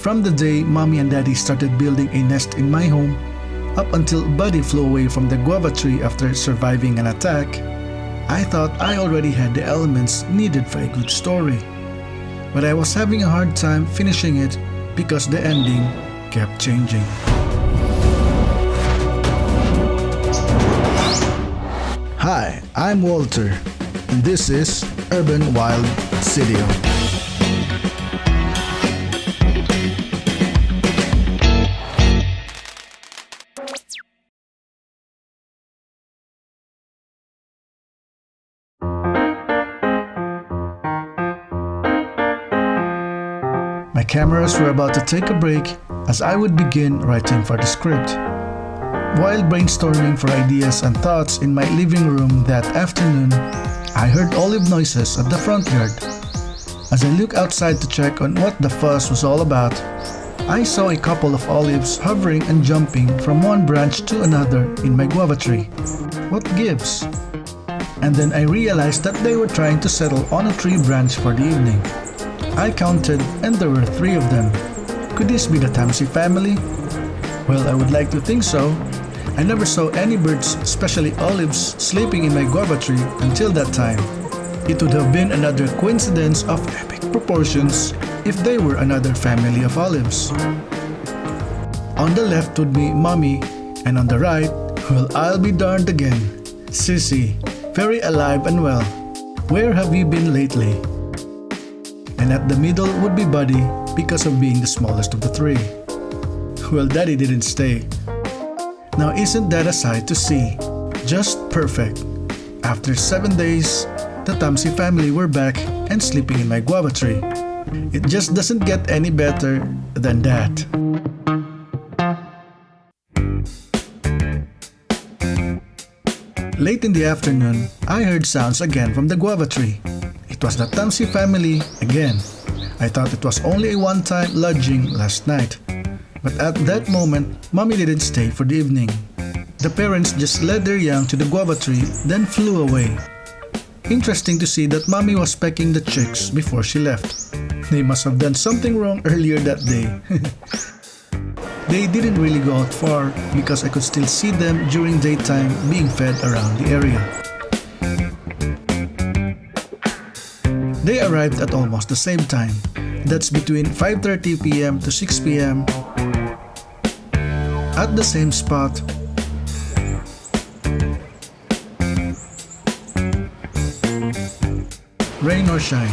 from the day Mommy and Daddy started building a nest in my home, up until Buddy flew away from the guava tree after surviving an attack, I thought I already had the elements needed for a good story. But I was having a hard time finishing it because the ending kept changing. Hi, I'm Walter, and this is Urban Wild Studio. My cameras were about to take a break as I would begin writing for the script. While brainstorming for ideas and thoughts in my living room that afternoon, I heard olive noises at the front yard. As I looked outside to check on what the fuss was all about, I saw a couple of olives hovering and jumping from one branch to another in my guava tree. What gives? And then I realized that they were trying to settle on a tree branch for the evening. I counted and there were 3 of them. Could this be the Tamsis family? Well, I would like to think so. I never saw any birds, especially olives, sleeping in my guava tree until that time. It would have been another coincidence of epic proportions if they were another family of olives. On the left would be Mommy, and on the right, well, I'll be darned again, Sissy, very alive and well. Where have you been lately? And at the middle would be Buddy because of being the smallest of the 3. Well, Daddy didn't stay. Now isn't that a sight to see? Just perfect. After 7 days, the Tamsis family were back and sleeping in my guava tree. It just doesn't get any better than that. Late in the afternoon, I heard sounds again from the guava tree. It was the Tamsis family again. I thought it was only a one-time lodging last night. But at that moment, Mommy didn't stay for the evening. The parents just led their young to the guava tree, then flew away. Interesting to see that Mommy was pecking the chicks before she left. They must have done something wrong earlier that day. They didn't really go out far because I could still see them during daytime being fed around the area. They arrived at almost the same time. That's between 5:30 p.m. to 6 p.m. at the same spot. Rain or shine.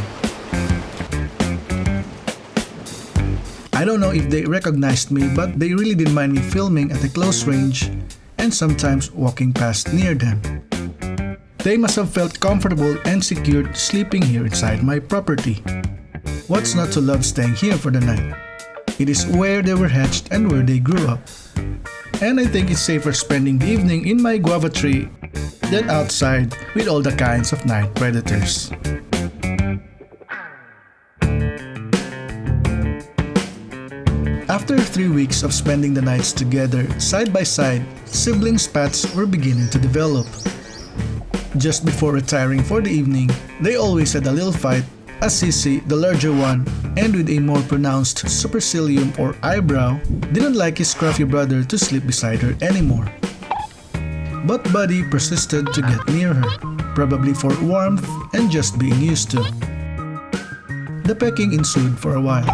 I don't know if they recognized me, but they really didn't mind me filming at a close range and sometimes walking past near them. They must have felt comfortable and secured sleeping here inside my property. What's not to love staying here for the night? It is where they were hatched and where they grew up. And I think it's safer spending the evening in my guava tree than outside with all the kinds of night predators. After 3 weeks of spending the nights together side by side, sibling spats were beginning to develop. Just before retiring for the evening, they always had a little fight as Sissy, the larger one, and with a more pronounced supercilium or eyebrow, didn't like his scruffy brother to sleep beside her anymore. But Buddy persisted to get near her, probably for warmth and just being used to. The pecking ensued for a while.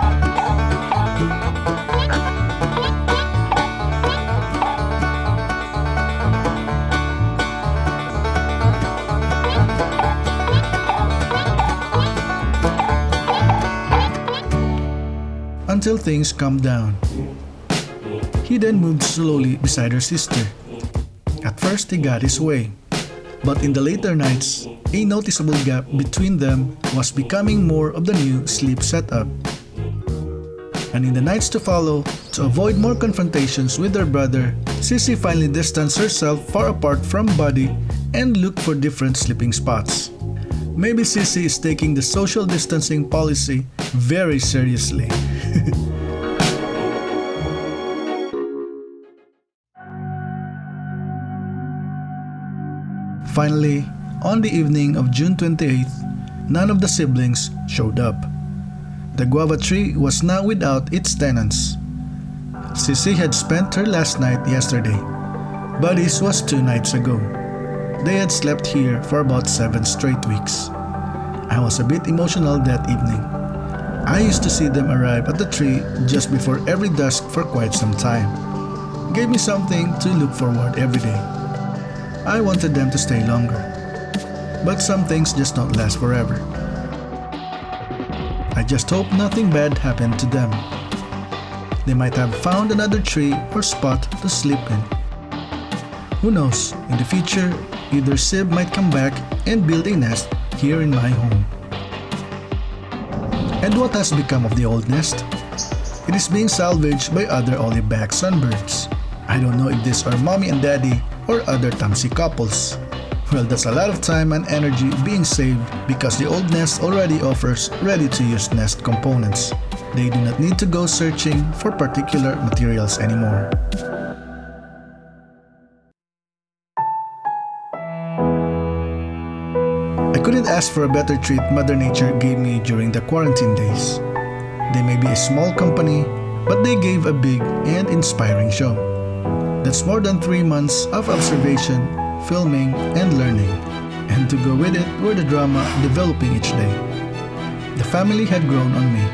Until things calmed down. He then moved slowly beside her sister. At first he got his way, but in the later nights, a noticeable gap between them was becoming more of the new sleep setup. And in the nights to follow, to avoid more confrontations with her brother, Sissy finally distanced herself far apart from Buddy and looked for different sleeping spots. Maybe Sissy is taking the social distancing policy very seriously. Finally, on the evening of June 28th, none of the siblings showed up. The guava tree was now without its tenants. Sissy had spent her last night yesterday. Buddy's was 2 nights ago. They had slept here for about 7 straight weeks. I was a bit emotional that evening. I used to see them arrive at the tree just before every dusk for quite some time. Gave me something to look forward every day. I wanted them to stay longer. But some things just don't last forever. I just hope nothing bad happened to them. They might have found another tree or spot to sleep in. Who knows, in the future, either Sib might come back and build a nest here in my home. And what has become of the old nest? It is being salvaged by other olive-backed sunbirds. I don't know if these are mommy and daddy or other Tamsis couples. Well, that's a lot of time and energy being saved because the old nest already offers ready-to-use nest components. They do not need to go searching for particular materials anymore. I couldn't ask for a better treat Mother Nature gave me during the quarantine days. They may be a small company, but they gave a big and inspiring show. That's more than 3 months of observation, filming, and learning. And to go with it were the drama developing each day. The family had grown on me.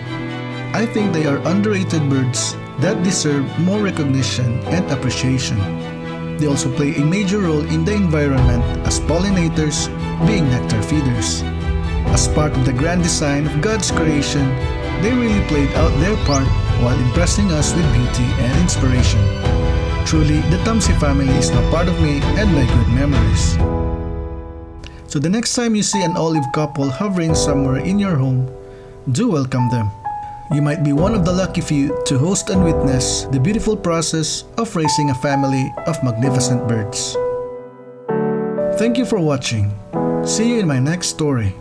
I think they are underrated birds that deserve more recognition and appreciation. They also play a major role in the environment as pollinators, being nectar feeders. As part of the grand design of God's creation, they really played out their part while impressing us with beauty and inspiration. Truly, the Tamsis family is now part of me and my good memories. So the next time you see an olive couple hovering somewhere in your home, do welcome them. You might be one of the lucky few to host and witness the beautiful process of raising a family of magnificent birds. Thank you for watching. See you in my next story.